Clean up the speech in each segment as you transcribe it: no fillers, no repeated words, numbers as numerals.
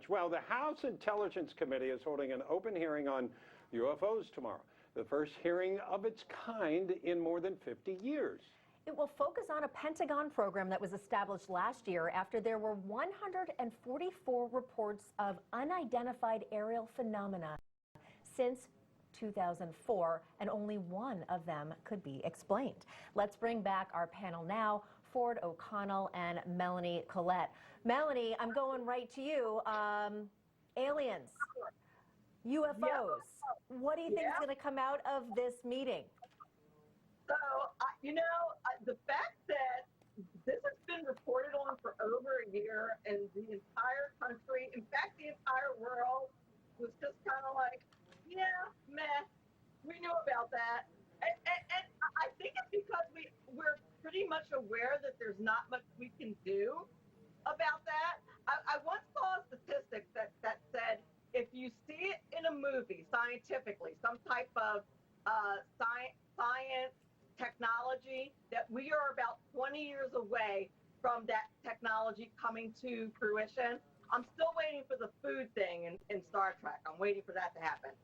Well, the House Intelligence Committee is holding an open hearing on UFOs tomorrow, the first hearing of its kind in more than 50 years. It will focus on a Pentagon program that was established last year after there were 144 reports of unidentified aerial phenomena since 2004, and only one of them could be explained. Let's bring back our panel now, Ford O'Connell and Melanie Collette. Melanie, I'm going right to you. Aliens, UFOs, what do you think is going to come out of this meeting? So, the fact that this has been reported on for over a year and the entire country, in fact, the entire world was just kind of like, yeah, meh, we knew about that. And I think it's because we're pretty much aware that there's not much we can do about that. I once saw a statistic that said if you see it in a movie scientifically, some type of science technology, that we are about 20 years away from that technology coming to fruition. I'm still waiting for the food thing in Star Trek. I'm waiting for that to happen.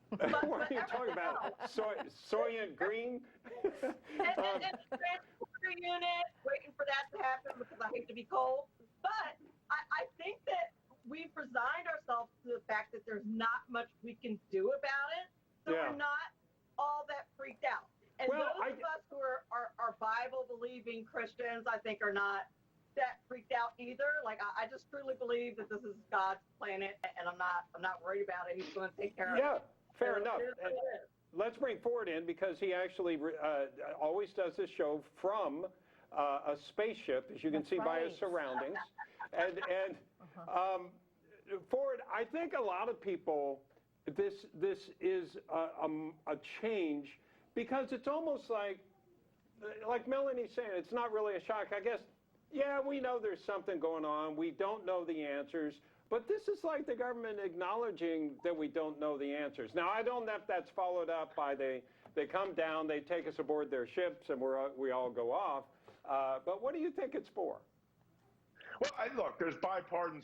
What are you talking about? Soylent Green? and transporter unit, waiting for that to happen because I hate to be cold. But I think that we've resigned ourselves to the fact that there's not much we can do about it. So we're not all that freaked out. And those of us who are Bible-believing Christians, I think, are not that freaked out either. Like, I just truly believe that this is God's planet, and I'm not worried about it. He's going to take care of it. Yeah, fair enough. Let's bring Ford in because he actually always does this show from a spaceship, as you can see by his surroundings. And Ford, I think a lot of people, this is a change because it's almost like Melanie's saying, it's not really a shock. I guess, yeah, we know there's something going on. We don't know the answers. But this is like the government acknowledging that we don't know the answers. Now, I don't know if that's followed up by they come down, they take us aboard their ships, and we all go off. But what do you think it's for? Well, look, there's bipartisan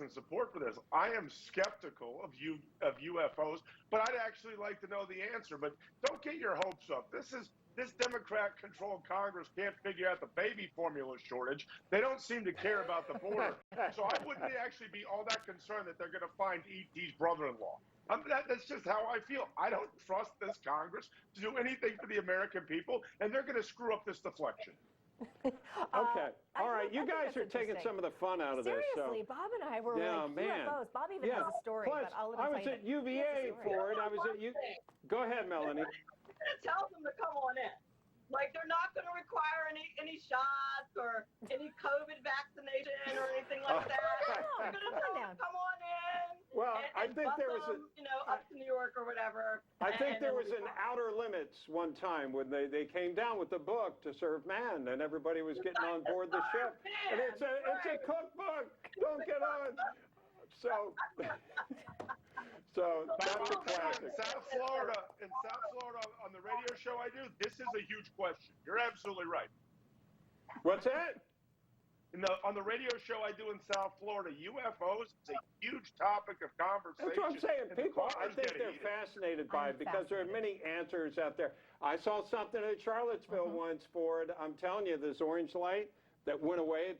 support for this. I am skeptical of UFOs, but I'd actually like to know the answer. But don't get your hopes up. This Democrat-controlled Congress can't figure out the baby formula shortage. They don't seem to care about the border. So I wouldn't actually be all that concerned that they're going to find E.T.'s brother-in-law. That's just how I feel. I don't trust this Congress to do anything for the American people, and they're going to screw up this deflection. Okay. All right. You guys are taking some of the fun out of this. Seriously, Bob and I were like, UFOs. Bob even has a story. Plus, but I'll I was at UVA for it. I was at Go ahead, Melanie. Tell them to come on in. Like, they're not going to require any shots or any COVID vaccination or anything like that. They're going to tell them, come on in. Well, I think there was up to New York or whatever. I think there was an Outer Limits one time when they came down with the book To Serve Man, and everybody was getting on board the ship. And it's a cookbook. Don't get on. So that's a classic. In South Florida, on the radio show I do, this is a huge question. You're absolutely right. What's that? On the radio show I do in South Florida, UFOs is a huge topic of conversation. That's what I'm saying. People, I think they're fascinated by it because there are many answers out there. I saw something at Charlottesville once, Ford. I'm telling you, this orange light that went away.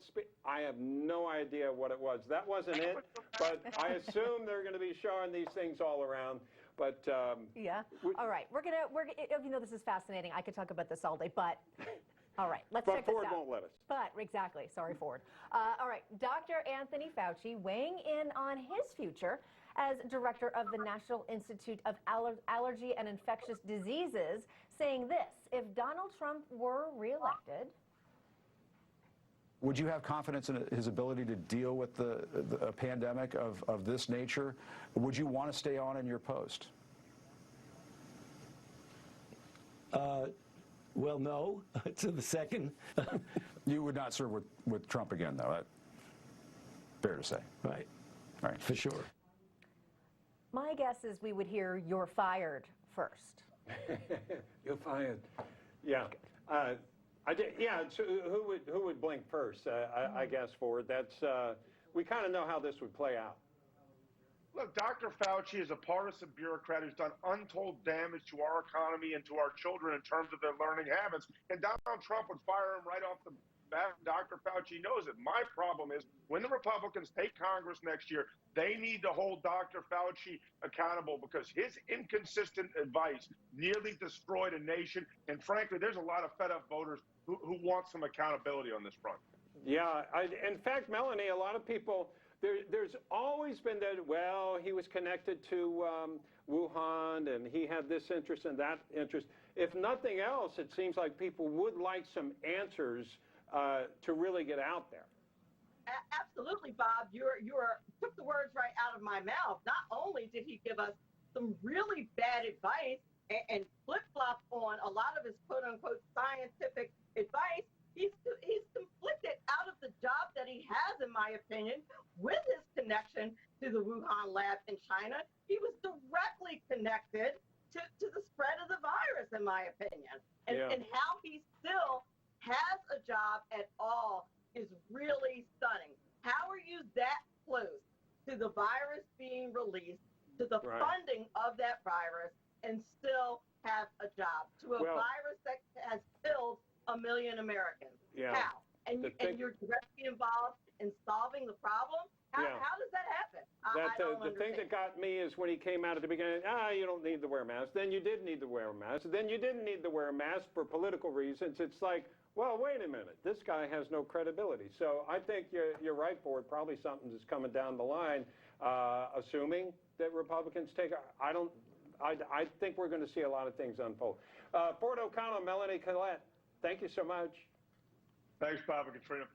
I have no idea what it was. That wasn't it, but I assume they're going to be showing these things all around. But all right, we're gonna this is fascinating. I could talk about this all day, but. All right, let's check this out. But Ford won't let us. But, exactly. Sorry, Ford. All right, Dr. Anthony Fauci weighing in on his future as director of the National Institute of Allergy and Infectious Diseases, saying this: if Donald Trump were reelected... Would you have confidence in his ability to deal with the pandemic of this nature? Would you want to stay on in your post? Well, no, to the second. You would not serve with Trump again, though. Fair to say. Right. Right. For sure. My guess is we would hear "you're fired" first. You're fired. Yeah. So who would blink first? I guess, Ford. That's we kind of know how this would play out. Look, Dr. Fauci is a partisan bureaucrat who's done untold damage to our economy and to our children in terms of their learning habits. And Donald Trump would fire him right off the bat. Dr. Fauci knows it. My problem is when the Republicans take Congress next year, they need to hold Dr. Fauci accountable because his inconsistent advice nearly destroyed a nation. And frankly, there's a lot of fed up voters who want some accountability on this front. Yeah, in fact, Melanie, a lot of people, there's always been that, well, he was connected to Wuhan and he had this interest and that interest. If nothing else, it seems like people would like some answers to really get out there. Absolutely, Bob. You took the words right out of my mouth. Not only did he give us some really bad advice and flip-flop on a lot of his quote-unquote scientific advice, he's conflicted out of the job that he has, in my opinion, with his connection to the Wuhan lab in China. He was directly connected to the spread of the virus, in my opinion. And how he still has a job at all is really stunning. How are you that close to the virus being released, to the funding of that virus, and still have a job, to a virus that has killed 1 million Americans? Yeah. How? And you're directly involved in solving the problem? How does that happen? I don't the thing that got me is when he came out at the beginning, you don't need to wear a mask. Then you did need to wear a mask. Then you didn't need to wear a mask for political reasons. It's like, well, wait a minute. This guy has no credibility. So I think you're right, Ford. Probably something is coming down the line, assuming that Republicans take. I think we're going to see a lot of things unfold. Ford O'Connell, Melanie, Collette, thank you so much. Thanks, Bob and Katrina.